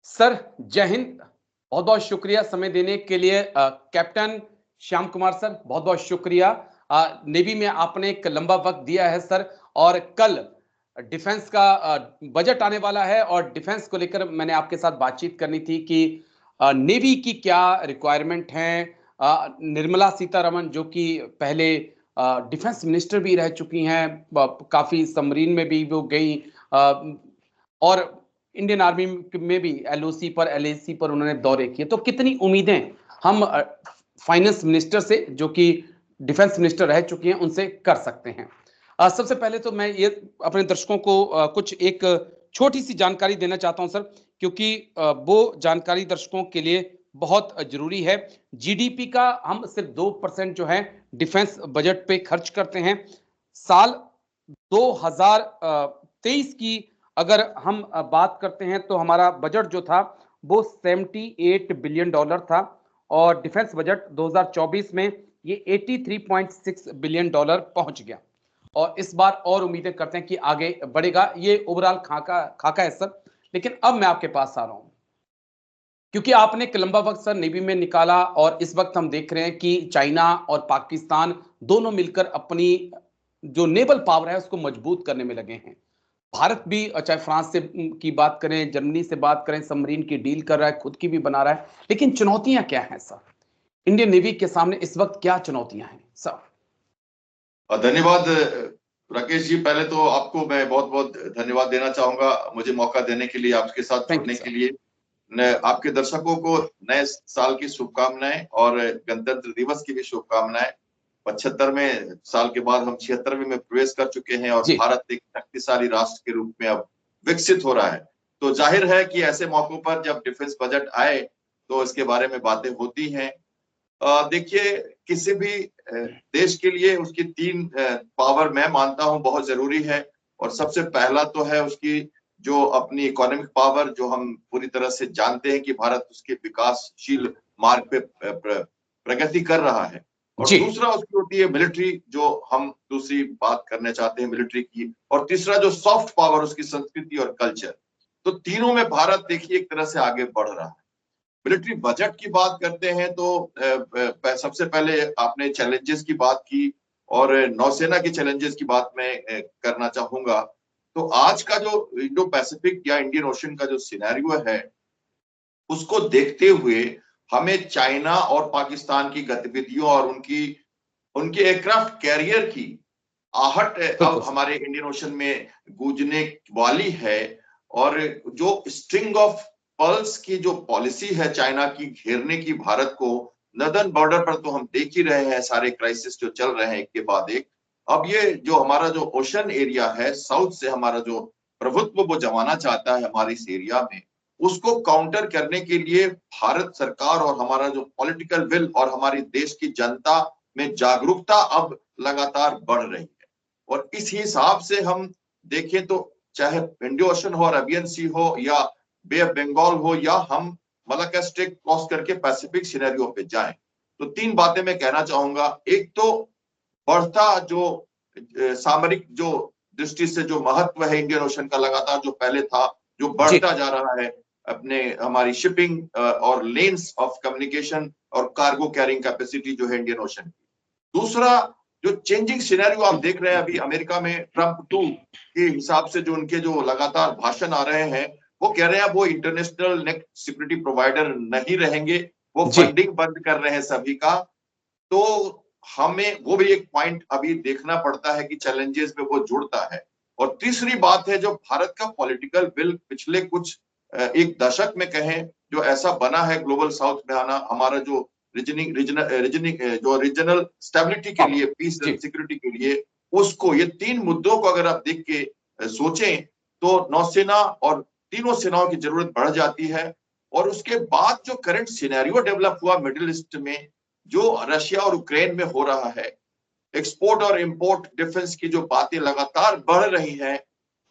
Sir, जय हिंद। बहुत-बहुत शुक्रिया समय देने के लिए। कैप्टन श्याम कुमार सर, बहुत-बहुत शुक्रिया। नेवी में आपने एक लंबा वक़्त दिया है सर, और कल डिफेंस का बजट आने वाला है और डिफेंस को लेकर मैंने आपके साथ बातचीत करनी थी कि नेवी की क्या रिक्वायरमेंट हैं। निर्मला सीतारमण जो कि पहले डिफेंस मिनिस्टर भी रह चुकी हैं, काफ़ी सबमरीन में भी वो गई, और इंडियन आर्मी में भी एलओसी पर एलएसी पर उन्होंने दौरे किए। तो कितनी उम्मीदें हम फाइनेंस मिनिस्टर से, जो कि डिफेंस मिनिस्टर रह चुकी हैं, उनसे कर सकते हैं। सबसे पहले तो मैं ये अपने दर्शकों को कुछ एक छोटी सी जानकारी देना चाहता हूं सर, क्योंकि वो जानकारी दर्शकों के लिए बहुत जरूरी है। जीडीपी का हम सिर्फ 2% जो है डिफेंस बजट पे खर्च करते हैं। साल 2023 की अगर हम बात करते हैं तो हमारा बजट जो था वो $78 बिलियन था, और डिफेंस बजट 2024 में ये $83.6 बिलियन पहुंच गया। और इस बार और उम्मीदें करते हैं कि आगे बढ़ेगा। ये ओवरऑल खाका है सर। लेकिन अब मैं आपके पास आ रहा हूं, क्योंकि आपने एक लंबा वक्त सर नेवी में निकाला, और इस वक्त हम देख रहे हैं कि चाइना और पाकिस्तान दोनों मिलकर अपनी जो नेवल पावर है उसको मजबूत करने में लगे हैं। भारत भी, चाहे फ्रांस से की बात करें, जर्मनी से बात करें, सबमरीन की डील कर रहा है, खुद की भी बना रहा है। लेकिन चुनौतियां क्या हैं सर? इंडियन नेवी के सामने इस वक्त क्या चुनौतियां हैं सर? धन्यवाद राकेश जी। पहले तो आपको मैं बहुत बहुत धन्यवाद देना चाहूंगा, मुझे मौका देने के लिए, आपके साथ जुड़ने के लिए। आपके दर्शकों को नए साल की शुभकामनाएं और गणतंत्र दिवस की भी शुभकामनाएं। 75वें साल के बाद हम 76वें में प्रवेश कर चुके हैं और भारत एक शक्तिशाली राष्ट्र के रूप में अब विकसित हो रहा है। तो जाहिर है कि ऐसे मौकों पर जब डिफेंस बजट आए तो इसके बारे में बातें होती हैं। देखिए, किसी भी देश के लिए उसकी तीन पावर मैं मानता हूं बहुत जरूरी है। और सबसे पहला तो है उसकी जो अपनी इकोनॉमिक पावर, जो हम पूरी तरह से जानते हैं कि भारत उसके विकासशील मार्ग पे प्रगति कर रहा है। और दूसरा उसकी होती है मिलिट्री, जो हम दूसरी बात करने चाहते हैं मिलिट्री की। और तीसरा जो सॉफ्ट पावर, उसकी संस्कृति और कल्चर। तो तीनों में भारत देखिए एक तरह से आगे बढ़ रहा है। मिलिट्री बजट की बात करते हैं तो सबसे पहले आपने चैलेंजेस की बात की, और नौसेना के चैलेंजेस की बात मैं करना चाहूंगा। तो आज का जो इंडो पैसिफिक या इंडियन ओशन का जो सिनेरियो है, उसको देखते हुए हमें चाइना और पाकिस्तान की गतिविधियों और उनके एयरक्राफ्ट कैरियर की आहट अब हमारे इंडियन ओशन में गूंजने वाली है। और जो स्ट्रिंग ऑफ पर्ल्स की जो पॉलिसी है चाइना की घेरने की भारत को, नदर्न बॉर्डर पर तो हम देख ही रहे हैं सारे क्राइसिस जो चल रहे हैं एक के बाद एक। अब ये जो हमारा जो ओशन एरिया है, साउथ से हमारा जो प्रभुत्व वो जमाना चाहता है हमारे इस एरिया में, उसको काउंटर करने के लिए भारत सरकार और हमारा जो पॉलिटिकल विल और हमारी देश की जनता में जागरूकता अब लगातार बढ़ रही है। और इस हिसाब से हम देखें तो चाहे इंडियन ओशन हो, अरेबियन सी हो, या बे ऑफ बंगाल हो, या हम मलाक्का स्ट्रेट क्रॉस करके पैसिफिक सिनेरियो पे जाएं, तो तीन बातें मैं कहना चाहूंगा। एक तो बढ़ता जो सामरिक जो दृष्टि से जो महत्व है इंडियन ओशन का, लगातार जो पहले था, जो बढ़ता जा रहा है अपने हमारी शिपिंग और लेन्स ऑफ कम्युनिकेशन और कार्गो कैरिंग कैपेसिटी जो है इंडियन ओशन की। दूसरा, जो चेंजिंग सिनेरियो आप देख रहे हैं अभी अमेरिका में ट्रंप 2 के हिसाब से, जो उनके जो लगातार भाषण आ रहे हैं, वो कह रहे हैं वो इंटरनेशनल नेट सिक्योरिटी प्रोवाइडर नहीं रहेंगे, वो फंडिंग बंद कर रहे हैं सभी का। तो हमें वो भी एक पॉइंट अभी देखना पड़ता है कि चैलेंजेस में वो जुड़ता है। और तीसरी बात है जो भारत का पॉलिटिकल विल पिछले कुछ एक दशक में कहें जो ऐसा बना है ग्लोबल साउथ में आना, हमारा जो रीजनल स्टेबिलिटी के लिए, पीस एंड सिक्योरिटी के लिए, उसको, ये तीन मुद्दों को अगर आप देख के सोचें तो नौसेना और तीनों सेनाओं की जरूरत बढ़ जाती है। और उसके बाद जो करंट सिनेरियो डेवलप हुआ मिडिल ईस्ट में, जो रशिया और यूक्रेन में हो रहा है, एक्सपोर्ट और इंपोर्ट डिफेंस की जो बातें लगातार बढ़ रही हैं,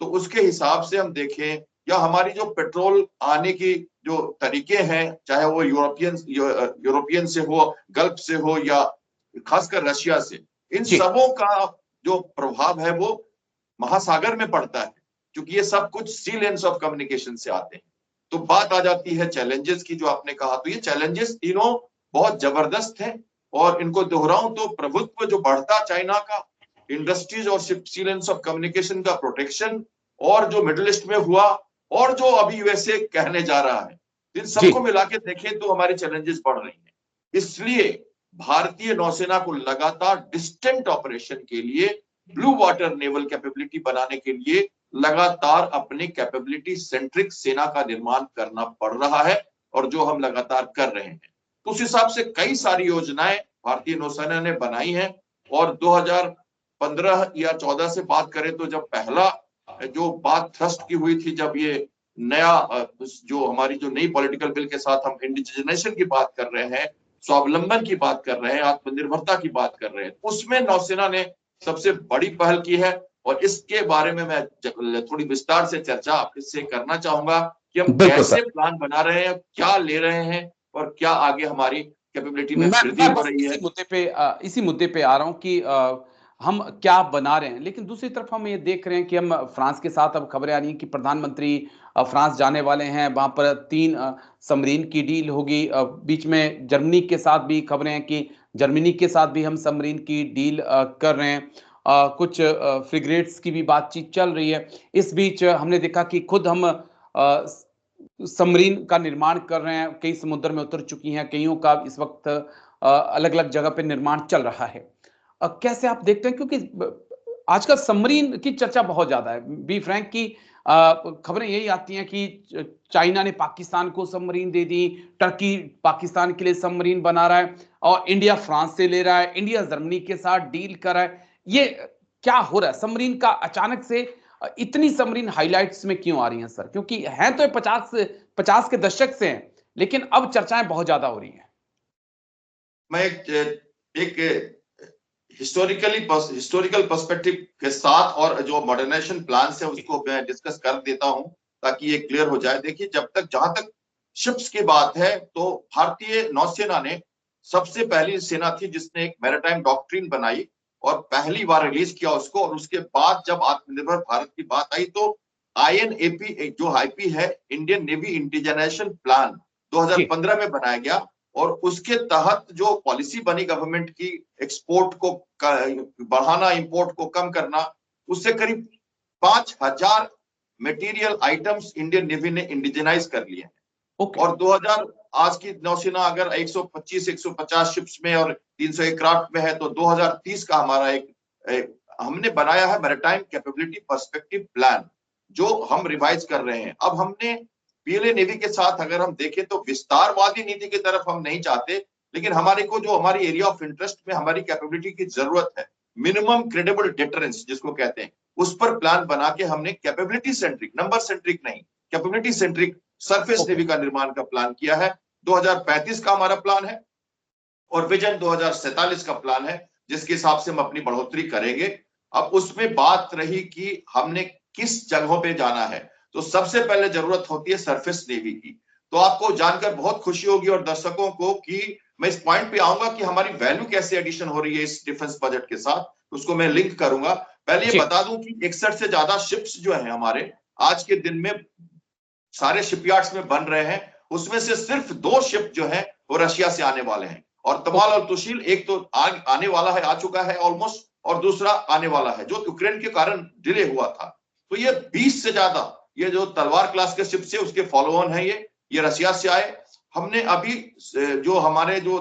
तो उसके हिसाब से हम देखें, या हमारी जो पेट्रोल आने की जो तरीके हैं, चाहे वो यूरोपियन से हो, गल्फ से हो, या खासकर रशिया से, इन सबों का जो प्रभाव है वो महासागर में पड़ता है, क्योंकि ये सब कुछ सी लेन्स ऑफ कम्युनिकेशन से आते हैं। तो बात आ जाती है चैलेंजेस की, जो आपने कहा। तो ये चैलेंजेस तीनों बहुत जबरदस्त हैं, और इनको दोहराऊं तो प्रभुत्व जो बढ़ता चाइना का, इंडस्ट्रीज और सीलेंस ऑफ कम्युनिकेशन का प्रोटेक्शन, और जो मिडिल ईस्ट में हुआ, और जो अभी यूएसए कहने जा रहा है, इन सबको मिला के देखें तो हमारे चैलेंजेस बढ़ रही हैं। इसलिए भारतीय नौसेना को लगातार डिस्टेंट ऑपरेशन के लिए, ब्लू वाटर नेवल कैपेबिलिटी बनाने के लिए लगातार अपनी कैपेबिलिटी सेंट्रिक सेना का निर्माण करना पड़ रहा है, और जो हम लगातार कर रहे हैं। तो उस हिसाब से कई सारी योजनाएं भारतीय नौसेना ने बनाई हैं। और 2015 या 14 से बात करें तो जब पहला जो बात थ्रस्ट की हुई थी, जब ये नया जो हमारी जो नई पॉलिटिकल बिल के साथ हम इंडिजिनेशन की बात कर रहे हैं, स्वावलंबन की बात कर रहे हैं, आत्मनिर्भरता की बात कर रहे हैं, उसमें नौसेना ने सबसे बड़ी पहल की है। और इसके बारे में मैं थोड़ी विस्तार से चर्चा आपसे करना चाहूंगा कि हम कैसे प्लान बना रहे हैं, क्या ले रहे हैं, और क्या आगे हमारी कैपेबिलिटी में वृद्धि हो रही है। इसी मुद्दे पे आ रहा हूं कि हम क्या बना रहे हैं। लेकिन दूसरी तरफ हम ये देख रहे हैं कि हम फ्रांस के साथ अब खबरें आ रही हैं कि प्रधानमंत्री फ्रांस जाने वाले हैं, वहां पर 3 सबमरीन की डील होगी। बीच में जर्मनी के साथ भी खबरें हैं कि जर्मनी के साथ भी हम सबमरीन की डील कर रहे हैं। कुछ फ्रिगेट्स की भी बातचीत चल रही है। इस बीच हमने देखा कि खुद हम सबमरीन का निर्माण कर रहे हैं, कई समुद्र में उतर चुकी हैं, कईयों का इस वक्त अलग अलग जगह पे निर्माण चल रहा है। कैसे आप देखते हैं, क्योंकि आजकल सबमरीन की चर्चा बहुत ज्यादा है। बी फ्रैंक की खबरें यही आती हैं कि चाइना ने पाकिस्तान को सबमरीन दे दी, टर्की पाकिस्तान के लिए सबमरीन बना रहा है, और इंडिया फ्रांस से ले रहा है, इंडिया जर्मनी के साथ डील कर रहा है। ये क्या हो रहा है सबमरीन का? अचानक से इतनी सबमरीन हाइलाइट्स में क्यों आ रही हैं सर? क्योंकि हैं तो 50 के दशक से हैं, लेकिन अब चर्चाएं बहुत ज्यादा हो रही हैं। मैं एक हिस्टोरिकल पर्सपेक्टिव के साथ और जो मॉडर्नाइजेशन प्लान है उसको मैं डिस्कस कर देता हूं, ताकि ये क्लियर हो जाए। देखिए, जहां तक शिप्स की बात है, तो भारतीय नौसेना ने सबसे पहली सेना थी जिसने एक मैरीटाइम डॉक्ट्रिन बनाई और पहली बार रिलीज किया उसको। और उसके बाद जब आत्मनिर्भर भारत की बात आई, तो INAP जो आईपी है, इंडियन नेवी इंडिजिनेशन प्लान, 2015 में बनाया गया। और उसके तहत जो पॉलिसी बनी गवर्नमेंट की, एक्सपोर्ट को बढ़ाना, इंपोर्ट को कम करना, उससे करीब 5000 मटेरियल आइटम्स इंडियन नेवी ने इंडिजिनाइज कर लिए हैं। और 2000 आज की नौसेना अगर 125-150 शिप्स में और 300 एयरक्राफ्ट में है, तो 2030 का हमारा हमने बनाया है मैरीटाइम कैपेबिलिटी पर्सपेक्टिव प्लान, जो हम रिवाइज कर रहे हैं। अब हमने पीएलए नेवी के साथ अगर हम देखें तो विस्तारवादी नीति की तरफ हम नहीं चाहते, लेकिन हमारे को जो हमारी एरिया ऑफ इंटरेस्ट में हमारी कैपेबिलिटी की जरूरत है, मिनिमम क्रेडिबल डिटरेंस जिसको कहते हैं, उस पर प्लान बना के हमने कैपेबिलिटी सेंट्रिक, नंबर सेंट्रिक नहीं, कैपेबिलिटी सेंट्रिक सरफेस नेवी का निर्माण का प्लान किया है। 2035 का हमारा प्लान है, और विजन 2047 का प्लान है, जिसके हिसाब से हम अपनी बढ़ोतरी करेंगे। अब उसमें बात रही कि हमने किस जगहों पे जाना है, तो सबसे पहले जरूरत होती है सरफेस नेवी की। तो आपको जानकर बहुत खुशी होगी और दर्शकों को कि मैं इस पॉइंट पे आऊंगा कि हमारी वैल्यू कैसे एडिशन हो रही है इस डिफेंस बजट के साथ, उसको मैं लिंक करूंगा। पहले ये बता दूं कि 61 से ज्यादा शिप्स जो हैं हमारे आज के दिन में सारे शिपयार्ड्स में बन रहे हैं, उसमें से सिर्फ 2 शिप जो है वो रशिया से आने वाले हैं। और तमाल और तुशील एक तो आने वाला है, आ चुका है ऑलमोस्ट, और दूसरा आने वाला है जो यूक्रेन के कारण डिले हुआ था। तो ये 20 से ज्यादा ये जो तलवार क्लास के शिप से उसके फॉलो ऑन है, ये रशिया से आए। हमने अभी जो हमारे जो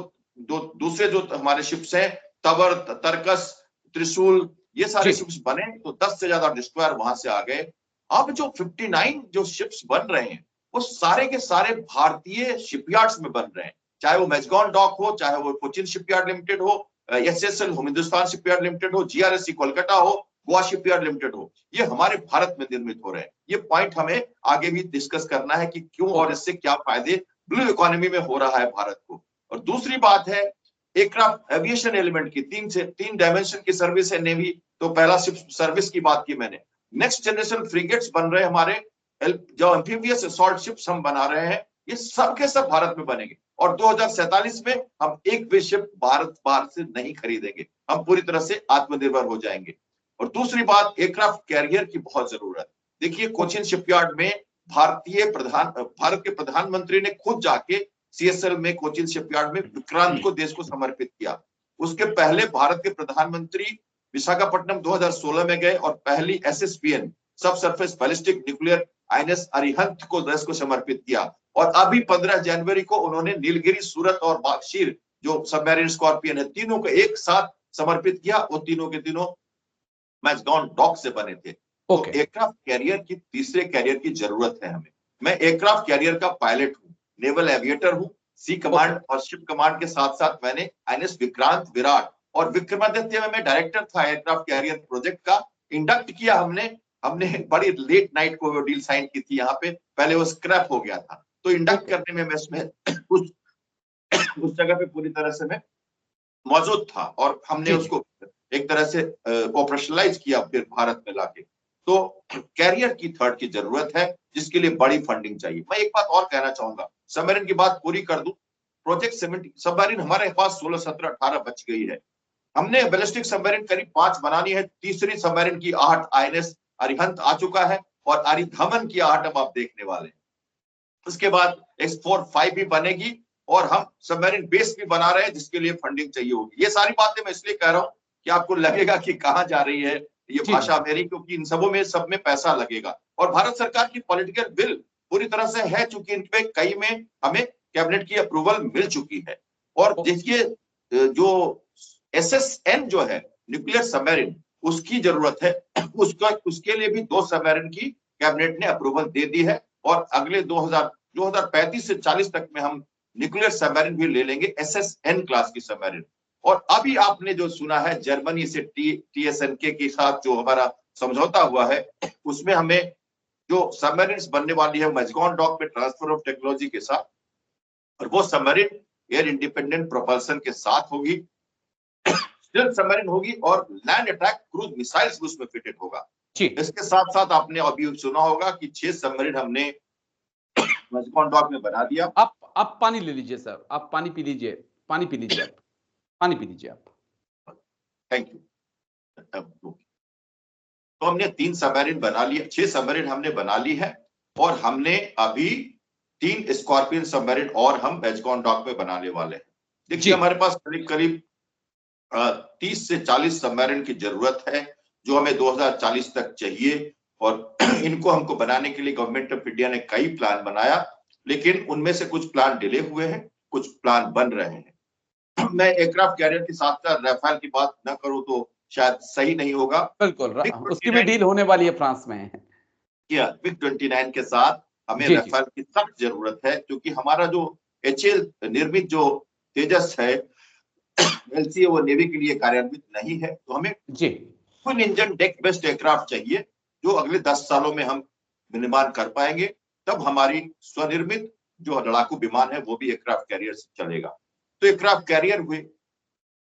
दूसरे जो हमारे शिप्स हैं, तवर, तरकस, त्रिशूल, ये सारे शिप्स बने, तो 10 से ज्यादा डिस्ट्रॉयर वहां से आ गए। अब जो 59 जो शिप्स बन रहे हैं, वो सारे के सारे भारतीय शिपयार्ड्स में बन रहे हैं, चाहे वो मैजगॉन डॉक हो, चाहे वो कोचिन शिपयार्ड लिमिटेड हो, SSL हिंदुस्तान शिपयार्ड लिमिटेड हो, GRSC कोलकाता हो, गोवा शिपयार्ड लिमिटेड हो, ये हमारे भारत में निर्मित हो रहे हैं। ये पॉइंट हमें आगे भी डिस्कस करना है कि क्यों और इससे क्या फायदे ब्लू इकोनॉमी में हो रहा है भारत को। और दूसरी बात है एयरक्राफ्ट एविएशन एलिमेंट की, 3 डायमेंशन की सर्विस है नेवी। तो पहला शिप सर्विस की बात की मैंने। नेक्स्ट जनरेशन फ्रिगेट्स बन रहे हैं हमारे, जो एम्फीबियस असॉल्ट शिप्स हम बना रहे हैं, ये सब के सब भारत में बनेंगे। और 2047 में हम एक भी शिप भारत बाहर से नहीं खरीदेंगे, हम पूरी तरह से आत्मनिर्भर हो जाएंगे। और दूसरी बात, एयरक्राफ्ट कैरियर की बहुत जरूरत। देखिए, कोचिन शिपयार्ड में भारत के प्रधानमंत्री ने खुद जाके CSL में, कोचिन शिपयार्ड में विक्रांत को देश को समर्पित किया। उसके पहले भारत के प्रधानमंत्री विशाखापट्टनम 2016 में गए और पहली SSBN सब surface ballistic nuclear INS Arihant को देश को समर्पित किया। और अभी 15 जनवरी को उन्होंने नीलगिरी, सूरत और बागशीर जो सबमरीन स्कॉर्पियन है, तीनों को एक साथ समर्पित किया। वो तीनों के तीनों मैजगॉन डॉक से बने थे। तो एयरक्राफ्ट कैरियर की तीसरे कैरियर की जरूरत है हमें। मैं एयरक्राफ्ट कैरियर का पायलट हूँ, नेवल एविएटर हूँ। सी कमांड और शिप कमांड के साथ साथ मैंने INS विक्रांत, विराट और विक्रमादित्य में मैं डायरेक्टर था एयरक्राफ्ट कैरियर प्रोजेक्ट का। इंडक्ट किया हमने बड़ी लेट नाइट को वो डील साइन की थी यहाँ पे, पहले वो स्क्रैप हो गया था। तो इंडक्ट करने में मैं इसमें उस जगह पे पूरी तरह से मैं मौजूद था और हमने उसको एक तरह से ऑपरेशनलाइज किया फिर भारत में लाके। तो कैरियर की थर्ड की जरूरत है, जिसके लिए बड़ी फंडिंग चाहिए। मैं एक बात और कहना चाहूंगा, सबमरीन की बात पूरी कर दूं। प्रोजेक्ट 70 सबमरीन हमारे पास 16, 17, 18 बच गई है। हमने बैलिस्टिक सबमरीन करीब 5 बनानी है। तीसरी सबमरीन की आहट INS अरिहंत आ चुका है और अरिधमन की आहट अब आप देखने वाले हैं। उसके बाद X-4-5 भी बनेगी और हम सबमरीन बेस भी बना रहे हैं, जिसके लिए फंडिंग चाहिए होगी। ये सारी बातें मैं इसलिए कह रहा हूं कि आपको लगेगा कि कहां जा रही है ये भाषा मेरी, क्योंकि इन सब में पैसा लगेगा। और भारत सरकार की पॉलिटिकल विल पूरी तरह से है, चूंकि इन पे कई में हमें कैबिनेट की अप्रूवल मिल चुकी है। और देखिए, जो SSN जो है न्यूक्लियर सबमरीन, उसकी जरूरत है। उसके लिए भी 2 सबमरीन की कैबिनेट ने अप्रूवल दे दी है और अगले 2035 से 40 तक में हम न्यूक्लियर सबमरीन भी ले लेंगे, SSN क्लास की सबमरीन। और अभी आपने जो सुना है जर्मनी से TSNK के साथ जो हमारा समझौता हुआ है, उसमें हमें जो सबमरीन बनने वाली है मैजगॉन डॉक में ट्रांसफर ऑफ टेक्नोलॉजी के साथ, और वो सबमरीन एयर इंडिपेंडेंट प्रोपल्सन के साथ होगी, स्टील्थ सबमरीन होगी और लैंड अटैक क्रूज मिसाइल्स भी उसमें फिटेड होगा। इसके साथ साथ आपने अभी सुना होगा कि 6 सबमरीन हमने मैजगॉन डॉक में बना दिया। आप पानी ले लीजिए सर, आप पानी पी लीजिए, पानी पी लीजिए, आप पानी पी लीजिए आप। Thank you. तो हमने 3 सबमरीन बना लिए, 6 सबमरीन हमने बना ली है और हमने अभी 3 स्कॉर्पियन सबमरीन और हम मैजगॉन डॉक में बनाने वाले हैं। देखिए, हमारे पास करीब करीब 30 से 40 सबमरीन की जरूरत है, जो हमें 2040 तक चाहिए। और इनको हमको बनाने के लिए गवर्नमेंट ऑफ इंडिया ने कई प्लान बनाया, लेकिन उनमें से कुछ प्लान डिले हुए हैं, कुछ प्लान बन रहे हैं। मैं एयरक्राफ्ट कैरियर के साथ साथ राफेल की बात न करूं तो शायद सही नहीं होगा। बिल्कुल, उसकी भी डील होने वाली है फ्रांस में। MiG-29 के साथ हमें राफेल की सख्त जरूरत है, क्योंकि हमारा जो HAL निर्मित जो तेजस है LCA, वो नेवी के लिए कार्यान्वित नहीं है। तो हमें twin engine deck based aircraft चाहिए, जो अगले 10 सालों में हम निर्माण कर पाएंगे। तब हमारी स्वनिर्मित जो लड़ाकू विमान है वो भी एयरक्राफ्ट कैरियर से चलेगा। तो एयरक्राफ्ट कैरियर हुई,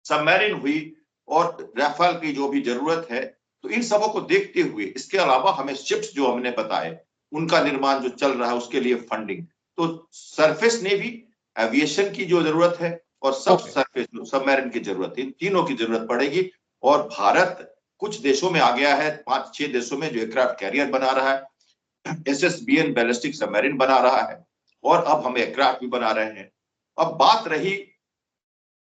सबमरीन हुई और राफेल की जो भी जरूरत है, तो इन सबों को देखते हुए इसके अलावा हमें शिप्स जो हमने बताए उनका निर्माण जो चल रहा है, उसके लिए फंडिंग, तो सरफेस नेवी, एविएशन की जो जरूरत है और सब सरफेस सबमरीन की जरूरत है, इन तीनों की जरूरत पड़ेगी। और भारत कुछ देशों में आ गया है, 5-6 देशों में, जो एयरक्राफ्ट कैरियर बना रहा है, SSBN बैलिस्टिक सबमरीन बना रहा है और अब हम एयरक्राफ्ट भी बना रहे हैं। अब बात रही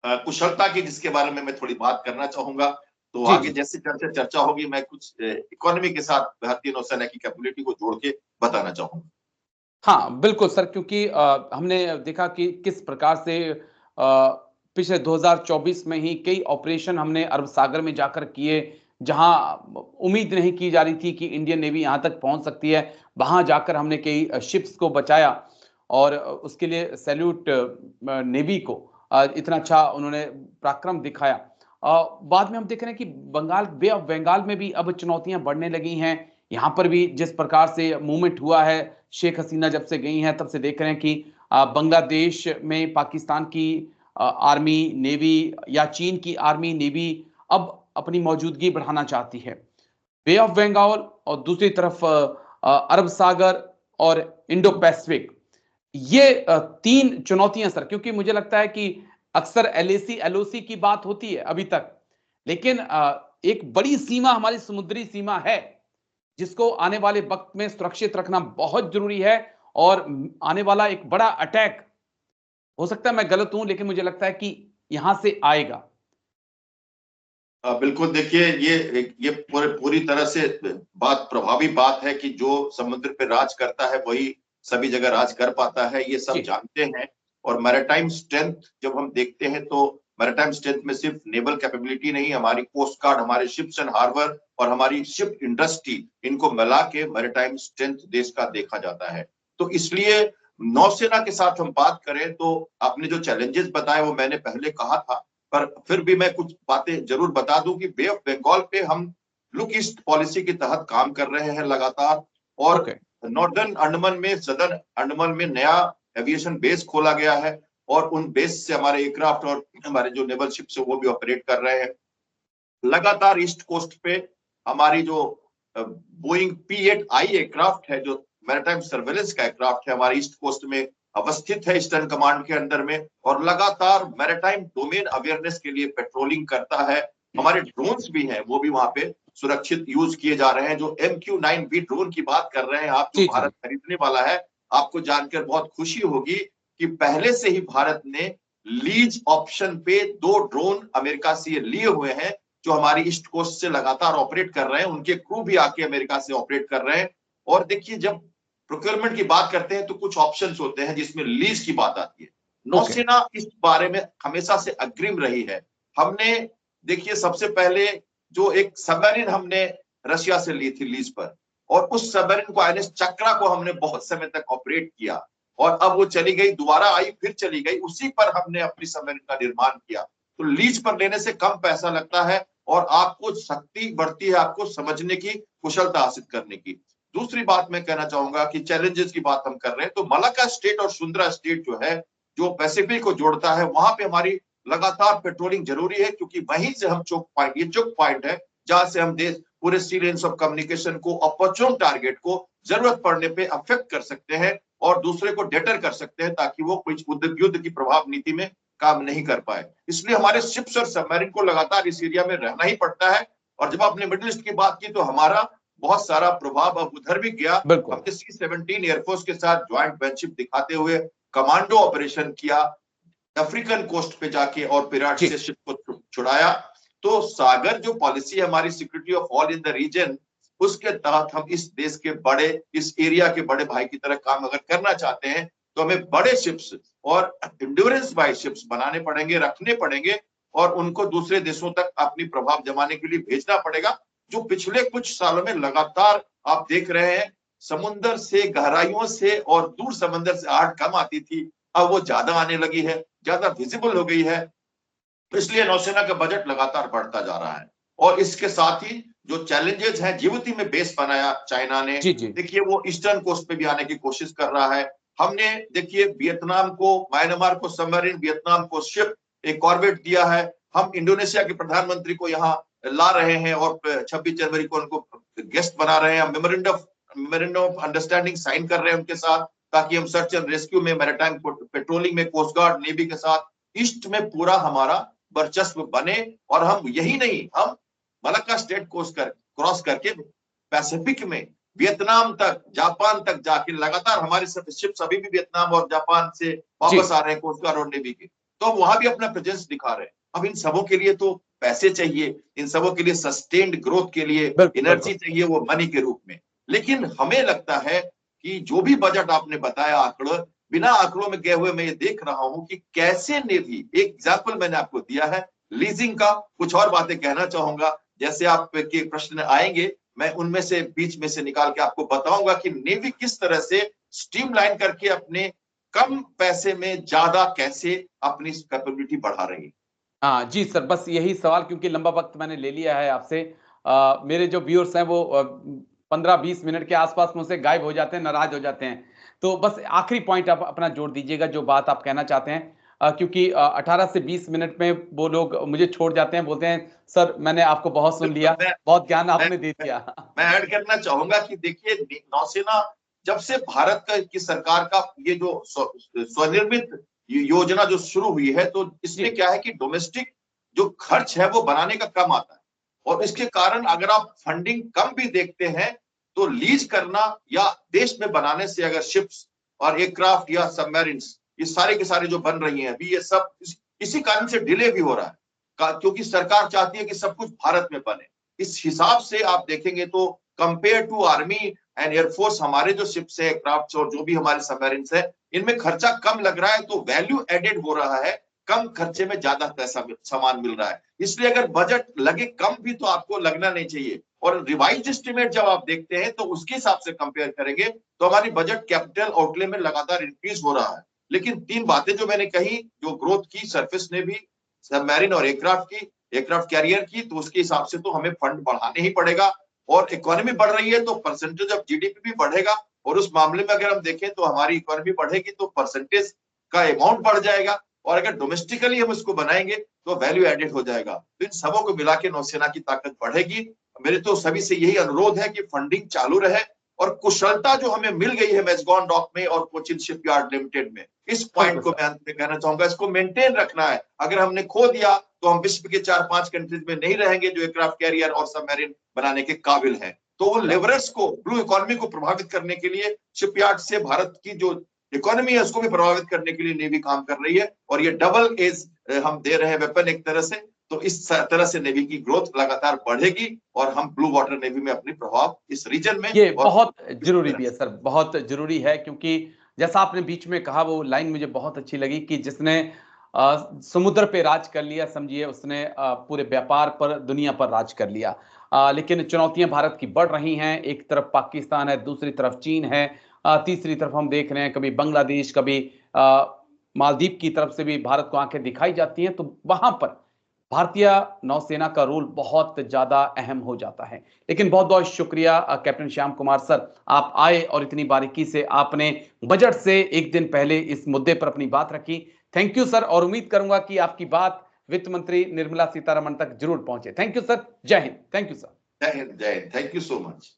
कुशलता की, जिसके बारे में मैं थोड़ी बात करना चाहूंगा। तो आगे जैसे चर्चा होगी, मैं कुछ इकोनॉमी के साथ भारतीय नौसेना की कैपेबिलिटी को जोड़ के बताना चाहूंगा। हाँ बिल्कुल सर, क्योंकि हमने देखा कि किस प्रकार से पिछले 2024 में ही कई ऑपरेशन हमने अरब सागर में जाकर किए, जहां उम्मीद नहीं की जा रही थी कि इंडियन नेवी यहां तक पहुंच सकती है। वहां जाकर हमने कई शिप्स को बचाया और उसके लिए सैल्यूट नेवी को, इतना अच्छा उन्होंने पराक्रम दिखाया। बाद में हम देख रहे हैं कि बे ऑफ बंगाल में भी अब चुनौतियां बढ़ने लगी हैं। यहाँ पर भी जिस प्रकार से मूवमेंट हुआ है, शेख हसीना जब से गई हैं तब से देख रहे हैं कि बांग्लादेश में पाकिस्तान की आर्मी नेवी या चीन की आर्मी नेवी अब अपनी मौजूदगी बढ़ाना चाहती है। बे ऑफ बंगाल और दूसरी तरफ अरब सागर और इंडो पैसिफिक, ये 3 चुनौतियां सर, क्योंकि मुझे लगता है कि अक्सर LAC LOC की बात होती है अभी तक, लेकिन एक बड़ी सीमा हमारी समुद्री सीमा है, जिसको आने वाले वक्त में सुरक्षित रखना बहुत जरूरी है। और आने वाला एक बड़ा अटैक, हो सकता है मैं गलत हूं, लेकिन मुझे लगता है कि यहां से आएगा। बिल्कुल, देखिए ये पूरी तरह से बात प्रभावी बात है कि जो समुद्र पे राज करता है वही सभी जगह राज कर पाता है, ये सब जी जानते हैं। और मैरिटाइम स्ट्रेंथ जब हम देखते हैं तो मैरिटाइम स्ट्रेंथ में सिर्फ नेवल कैपेबिलिटी नहीं, हमारी कोस्ट गार्ड, हमारे शिप्स एंड हार्बर और हमारी शिप इंडस्ट्री, इनको मिला के मैरिटाइम स्ट्रेंथ देश का देखा जाता है। तो इसलिए नौसेना के साथ हम बात करें तो आपने जो चैलेंजेस बताए वो मैंने पहले कहा था, पर फिर भी मैं कुछ बातें जरूर बता दूं कि बे ऑफ बंगाल पे हम लुक ईस्ट पॉलिसी के तहत काम कर रहे हैं लगातार। और ओके नॉर्दर्न अंडमान में, सदर्न अंडमान में नया एविएशन बेस खोला गया है और उन बेस से हमारे एयरक्राफ्ट और हमारे जो नेवल शिप्स है वो भी ऑपरेट कर रहे हैं। लगातार ईस्ट कोस्ट पे हमारी जो बोइंग P-8I एयरक्राफ्ट है, जो मैरिटाइम सर्वेलेंस का एयरक्राफ्ट है, हमारे ईस्ट कोस्ट में अवस्थित है ईस्टर्न कमांड के अंदर में, और लगातार मैरिटाइम डोमेन अवेयरनेस के लिए पेट्रोलिंग करता है। हमारे ड्रोन्स भी हैं, वो भी वहां पे सुरक्षित यूज किए जा रहे हैं। जो MQ-9B ड्रोन की बात कर रहे हैं आप, जो जी जी भारत खरीदने वाला है, आपको जानकर बहुत खुशी होगी कि पहले से ही भारत ने लीज ऑप्शन पे 2 ड्रोन अमेरिका से लिए हुए हैं, जो हमारी ईस्ट कोस्ट से लगातार ऑपरेट कर रहे हैं। उनके क्रू भी आके अमेरिका से ऑपरेट कर रहे हैं। और देखिए, जब प्रोक्योरमेंट की बात करते हैं तो कुछ ऑप्शंस होते हैं जिसमें लीज की बात आती है। ओके नौसेना इस बारे में हमेशा से अग्रिम रही है। हमने देखिए सबसे पहले जो एक सबमरीन हमने रशिया से ली थी लीज पर, और उस सबमरीन को INS चक्रा को हमने बहुत समय तक ऑपरेट किया, और अब वो चली गई, दोबारा आई, फिर चली गई, उसी पर हमने अपनी सबमरीन का निर्माण किया। तो लीज पर लेने से कम पैसा लगता है और आपको शक्ति बढ़ती है, आपको समझने की, कुशलता हासिल करने की। दूसरी बात मैं कहना चाहूंगा कि चैलेंजेस की बात हम कर रहे हैं तो मलाक्का स्टेट और सुंदरा स्टेट जो है, जो पैसिफिक को जोड़ता है, वहां पे हमारी लगातार पेट्रोलिंग जरूरी है, क्योंकि वहीं से हम चोक पॉइंट, ये चोक पॉइंट है जहां से हम देश पूरे सी लेन्स ऑफ कम्युनिकेशन को, अपॉर्चुन टारगेट को जरूरत पड़ने पे अफेक्ट कर सकते हैं और दूसरे को डेटर कर सकते हैं, ताकि वो कुछ युद्ध की प्रभाव नीति में काम नहीं कर पाए। इसलिए हमारे शिप्स और सबमरीन को लगातार इस एरिया में रहना ही पड़ता है। और जब आपने मिडिल ईस्ट की बात की तो हमारा बहुत सारा प्रभाव अब उधर भी गया। बिल्कुल हमने C-17 एयरफोर्स के साथ ज्वाइंट वेंचरशिप दिखाते हुए कमांडो ऑपरेशन किया अफ्रीकन कोस्ट पे जाके, और पिराट जी से शिप को छुड़ाया। तो सागर जो पॉलिसी है हमारी, security of all in the region, उसके तहत हम इस देश के बड़े, इस एरिया के बड़े भाई की तरह काम अगर करना चाहते हैं तो हमें बड़े शिप्स और इंड्योरेंस बाई शिप्स बनाने पड़ेंगे, रखने पड़ेंगे, और उनको दूसरे देशों तक अपनी प्रभाव जमाने के लिए भेजना पड़ेगा। जो पिछले कुछ सालों में लगातार आप देख रहे हैं, समुद्र से, गहराइयों से और दूर समंदर से आड़ कम आती थी, अब वो ज्यादा आने लगी है, ज्यादा विजिबल हो गई है। इसलिए नौसेना का बजट लगातार बढ़ता जा रहा है। और इसके साथ ही जो चैलेंजेस हैं, जिबूती में बेस बनाया चाइना ने, जी जी देखिए वो ईस्टर्न कोस्ट पे भी आने की कोशिश कर रहा है। हमने देखिए वियतनाम को, म्यांमार को सबमरीन, वियतनाम को शिप, एक कॉर्वेट दिया है। हम इंडोनेशिया के प्रधानमंत्री को यहाँ ला रहे हैं और 26 जनवरी को उनको गेस्ट बना रहे हैं। मेमोरेंडम ऑफ अंडरस्टैंडिंग साइन कर रहे हैं उनके साथ, ताकि हम सर्च एंड रेस्क्यू में, मैरिटाइम पेट्रोलिंग में, कोस्ट गार्ड, नेवी के साथ ईस्ट में पूरा हमारा वर्चस्व बने। और हम यही नहीं, हम मलाक्का स्टेट कोस्ट क्रॉस करके पैसिफिक में वियतनाम तक, जापान तक जाके लगातार हमारे शिप्स अभी भी वियतनाम और जापान से वापस आ रहे हैं, कोस्ट गार्ड और नेवी के, तो हम वहां भी अपना प्रेजेंस दिखा रहे हैं। अब इन सबों के लिए तो पैसे चाहिए, इन सबों के लिए सस्टेन्ड ग्रोथ के लिए एनर्जी चाहिए, वो मनी के रूप में। लेकिन हमें लगता है कि जो भी बजट आपने बताया, आंकड़ों, बिना आंकड़ों में गए हुए मैं ये देख रहा हूं कि कैसे नेवी, एक एग्जाम्पल मैंने आपको दिया है लीजिंग का, कुछ और बातें कहना चाहूंगा, जैसे आपके प्रश्न आएंगे मैं उनमें से बीच में से निकाल के आपको बताऊंगा कि नेवी किस तरह से स्ट्रीमलाइन करके अपने कम पैसे में ज्यादा कैसे अपनी कैपेबिलिटी बढ़ा रही है। हाँ जी सर, बस यही सवाल, क्योंकि लंबा वक्त मैंने ले लिया है आपसे। मेरे जो व्यूअर्स हैं वो 15-20 मिनट के आसपास मुझसे गायब हो जाते हैं, नाराज हो जाते हैं। तो बस आखिरी पॉइंट आप अपना जोड़ दीजिएगा, जो बात आप कहना चाहते हैं, क्योंकि 18 से 20 मिनट में वो लोग मुझे छोड़ जाते हैं, बोलते हैं सर मैंने आपको बहुत सुन लिया, बहुत ज्ञान आपने दे दिया। मैं ऐड करना चाहूंगा कि देखिए, नौसेना जब से भारत की सरकार का ये जो स्वनिर्मित योजना जो शुरू हुई है, तो इसमें क्या है कि डोमेस्टिक जो खर्च है वो बनाने का कम आता है, और इसके कारण अगर आप फंडिंग कम भी देखते हैं तो लीज करना या देश में बनाने से अगर शिप्स और एयरक्राफ्ट या सबमरीन्स ये सारे के सारे जो बन रही हैं अभी, ये सब इसी कारण से डिले भी हो रहा है, क्योंकि सरकार चाहती है कि सब कुछ भारत में बने। इस हिसाब से आप देखेंगे तो compare to army and air force, हमारे जो शिप्स है, एयरक्राफ्ट और जो भी हमारे सबमरीन्स है, इनमें खर्चा कम लग रहा है, तो वैल्यू एडेड हो रहा है, कम खर्चे में ज्यादा पैसा सामान मिल रहा है। इसलिए अगर बजट लगे कम भी तो आपको लगना नहीं चाहिए। और रिवाइज एस्टिमेट जब आप देखते हैं तो उसके हिसाब से कंपेयर करेंगे तो हमारी बजट कैपिटल आउटले में लगातार इंक्रीज हो रहा है। लेकिन 3 बातें जो मैंने कही, जो ग्रोथ की सरफेस नेवी, सबमरीन और एयरक्राफ्ट की, एयरक्राफ्ट कैरियर की, तो उसके हिसाब से तो हमें फंड बढ़ाने ही पड़ेगा। और इकोनॉमी बढ़ रही है तो परसेंटेज ऑफ जीडीपी भी बढ़ेगा, और उस मामले में अगर हम देखें तो हमारी इकोनॉमी बढ़ेगी तो परसेंटेज का अमाउंट बढ़ जाएगा, और अगर डोमेस्टिकली हम इसको बनाएंगे तो वैल्यू एडेड हो जाएगा। तो इन सबों को मिला के नौसेना की ताकत बढ़ेगी। मेरे तो सभी से यही अनुरोध है कि फंडिंग चालू रहे, और कुशलता जो हमें मिल गई है मैजगॉन डॉक में और कोचिन शिपयार्ड लिमिटेड में, इस पॉइंट को मैं अंत में कहना चाहूंगा, इसको मेंटेन रखना है। अगर हमने खो दिया तो हम विश्व के 4-5 कंट्रीज में नहीं रहेंगे जो एयरक्राफ्ट कैरियर और सबमरीन बनाने के काबिल हैं। तो वो लेवरेज को, ब्लू इकोनॉमी को प्रभावित करने के लिए, शिपयार्ड से भारत की जो इकोनॉमी है उसको भी प्रभावित करने के लिए नेवी काम कर रही है, और ये डबल एज हम दे रहे हैं वेपन एक तरह से। तो इस तरह से नेवी की ग्रोथ लगातार बढ़ेगी और हम ब्लू वाटर नेवी में अपनी प्रभाव इस रीजन में, ये बहुत जरूरी भी है सर, बहुत जरूरी है, क्योंकि जैसा आपने बीच में कहा वो लाइन मुझे बहुत अच्छी लगी कि जिसने समुद्र पे राज कर लिया, समझिए उसने पूरे व्यापार पर, दुनिया पर राज कर लिया। लेकिन चुनौतियां भारत की बढ़ रही हैं, एक तरफ पाकिस्तान है, दूसरी तरफ चीन है, तीसरी तरफ हम देख रहे हैं कभी बांग्लादेश, कभी मालदीव की तरफ से भी भारत को आंखें दिखाई जाती हैं। तो वहां पर भारतीय नौसेना का रोल बहुत ज्यादा अहम हो जाता है। लेकिन बहुत बहुत शुक्रिया कैप्टन श्याम कुमार सर, आप आए और इतनी बारीकी से आपने बजट से एक दिन पहले इस मुद्दे पर अपनी बात रखी। थैंक यू सर, और उम्मीद करूंगा कि आपकी बात वित्त मंत्री निर्मला सीतारमण तक जरूर पहुंचे। थैंक यू सर, जय हिंद। Thank you sir. जय हिंद, जय Hind, thank you so much.